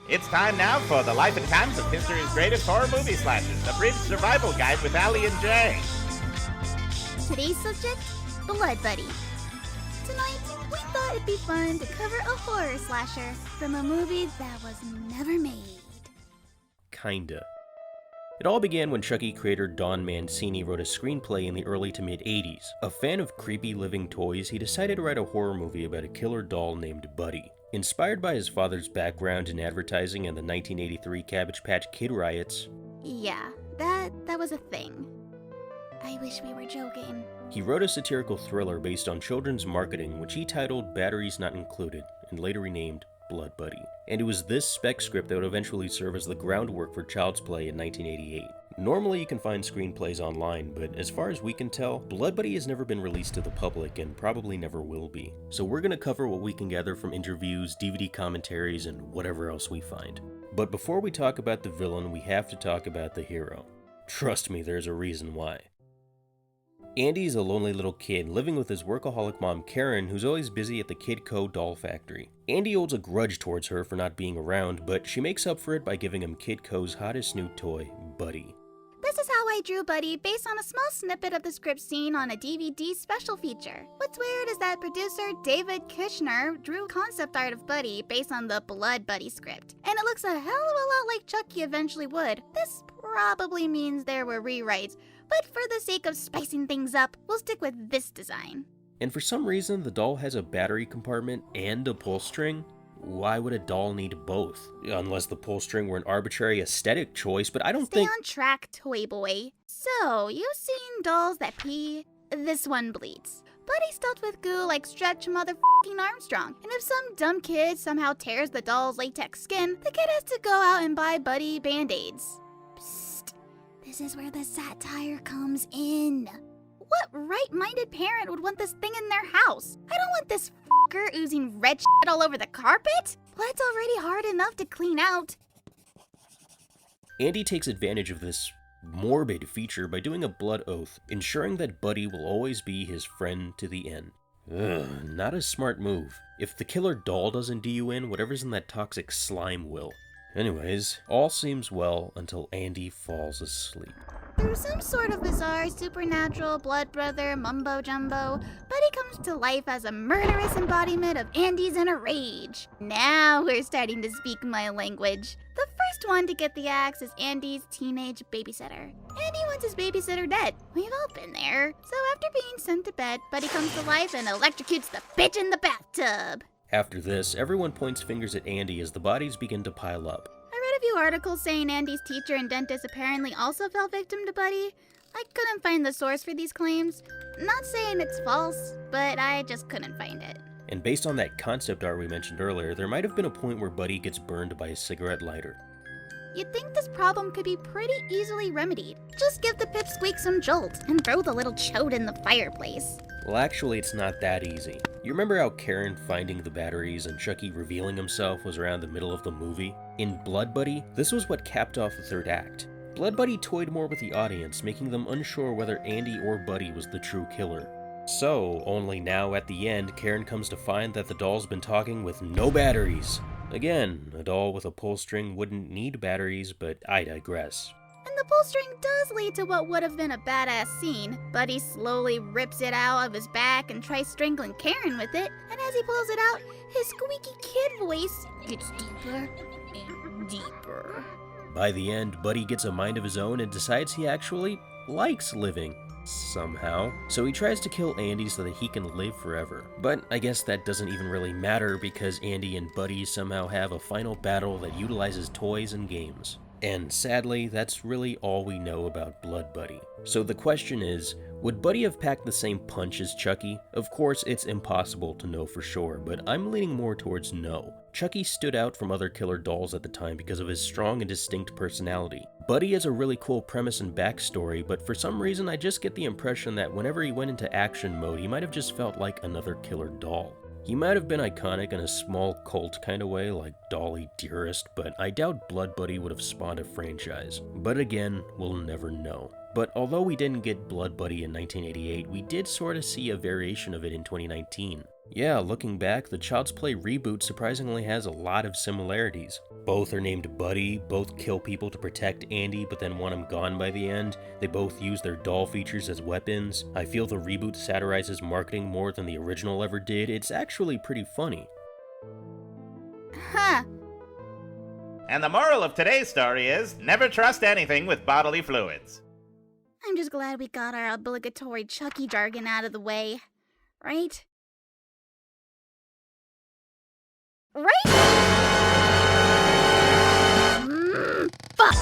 It's time now for the life and times of history's greatest horror movie slashers, a brief survival guide with Allie and Jay. Today's subject, Blood Buddy. Tonight, we thought it'd be fun to cover a horror slasher from a movie that was never made. Kinda. It all began when Chucky creator Don Mancini wrote a screenplay in the early to mid-80s. A fan of creepy living toys, he decided to write a horror movie about a killer doll named Buddy. Inspired by his father's background in advertising and the 1983 Cabbage Patch Kid riots. Yeah, that was a thing. I wish we were joking. He wrote a satirical thriller based on children's marketing, which he titled Batteries Not Included, and later renamed Blood Buddy. And it was this spec script that would eventually serve as the groundwork for Child's Play in 1988. Normally you can find screenplays online, but as far as we can tell, Blood Buddy has never been released to the public and probably never will be. So we're gonna cover what we can gather from interviews, DVD commentaries, and whatever else we find. But before we talk about the villain, we have to talk about the hero. Trust me, there's a reason why. Andy's a lonely little kid living with his workaholic mom Karen, who's always busy at the Kid Co. doll factory. Andy holds a grudge towards her for not being around, but she makes up for it by giving him Kid Co.'s hottest new toy, Buddy. This is how I drew Buddy based on a small snippet of the script seen on a DVD special feature. What's weird is that producer David Kushner drew concept art of Buddy based on the Blood Buddy script, and it looks a hell of a lot like Chucky eventually would. This probably means there were rewrites, but for the sake of spicing things up, we'll stick with this design. And for some reason, the doll has a battery compartment and a pull string. Why would a doll need both? Unless the pull string were an arbitrary aesthetic choice, but I don't think— Stay on track, toy boy. So, you've seen dolls that pee? This one bleeds. Buddy stuffed with goo like Stretch motherfucking Armstrong. And if some dumb kid somehow tears the doll's latex skin, the kid has to go out and buy Buddy Band-Aids. Psst. This is where the satire comes in. What right-minded parent would want this thing in their house? I don't want this fucker oozing red shit all over the carpet. Blood's already hard enough to clean out. Andy takes advantage of this morbid feature by doing a blood oath, ensuring that Buddy will always be his friend to the end. Ugh, not a smart move. If the killer doll doesn't do you in, whatever's in that toxic slime will. Anyways, all seems well until Andy falls asleep. Through some sort of bizarre, supernatural, blood brother, mumbo-jumbo, Buddy comes to life as a murderous embodiment of Andy's inner rage. Now we're starting to speak my language. The first one to get the axe is Andy's teenage babysitter. Andy wants his babysitter dead. We've all been there. So after being sent to bed, Buddy comes to life and electrocutes the bitch in the bathtub. After this, everyone points fingers at Andy as the bodies begin to pile up. I read a few articles saying Andy's teacher and dentist apparently also fell victim to Buddy. I couldn't find the source for these claims. Not saying it's false, but I just couldn't find it. And based on that concept art we mentioned earlier, there might have been a point where Buddy gets burned by a cigarette lighter. You'd think this problem could be pretty easily remedied. Just give the pipsqueak some jolt and throw the little chode in the fireplace. Well, actually, it's not that easy. You remember how Karen finding the batteries and Chucky revealing himself was around the middle of the movie? In Blood Buddy, this was what capped off the third act. Blood Buddy toyed more with the audience, making them unsure whether Andy or Buddy was the true killer. So, only now at the end, Karen comes to find that the doll's been talking with no batteries. Again, a doll with a pull string wouldn't need batteries, but I digress. And the pull string does lead to what would have been a badass scene. Buddy slowly rips it out of his back and tries strangling Karen with it, and as he pulls it out, his squeaky kid voice gets deeper and deeper. By the end, Buddy gets a mind of his own and decides he actually likes living. Somehow. So he tries to kill Andy so that he can live forever. But I guess that doesn't even really matter because Andy and Buddy somehow have a final battle that utilizes toys and games. And sadly, that's really all we know about Blood Buddy. So the question is, would Buddy have packed the same punch as Chucky? Of course, it's impossible to know for sure, but I'm leaning more towards no. Chucky stood out from other killer dolls at the time because of his strong and distinct personality. Buddy has a really cool premise and backstory, but for some reason I just get the impression that whenever he went into action mode, he might have just felt like another killer doll. He might have been iconic in a small cult kind of way, like Dolly Dearest, but I doubt Blood Buddy would have spawned a franchise. But again, we'll never know. But although we didn't get Blood Buddy in 1988, we did sort of see a variation of it in 2019. Yeah, looking back, the Child's Play reboot surprisingly has a lot of similarities. Both are named Buddy, both kill people to protect Andy but then want him gone by the end. They both use their doll features as weapons. I feel the reboot satirizes marketing more than the original ever did. It's actually pretty funny. Huh. And the moral of today's story is, never trust anything with bodily fluids. I'm just glad we got our obligatory Chucky jargon out of the way. Right? Right? Fuck!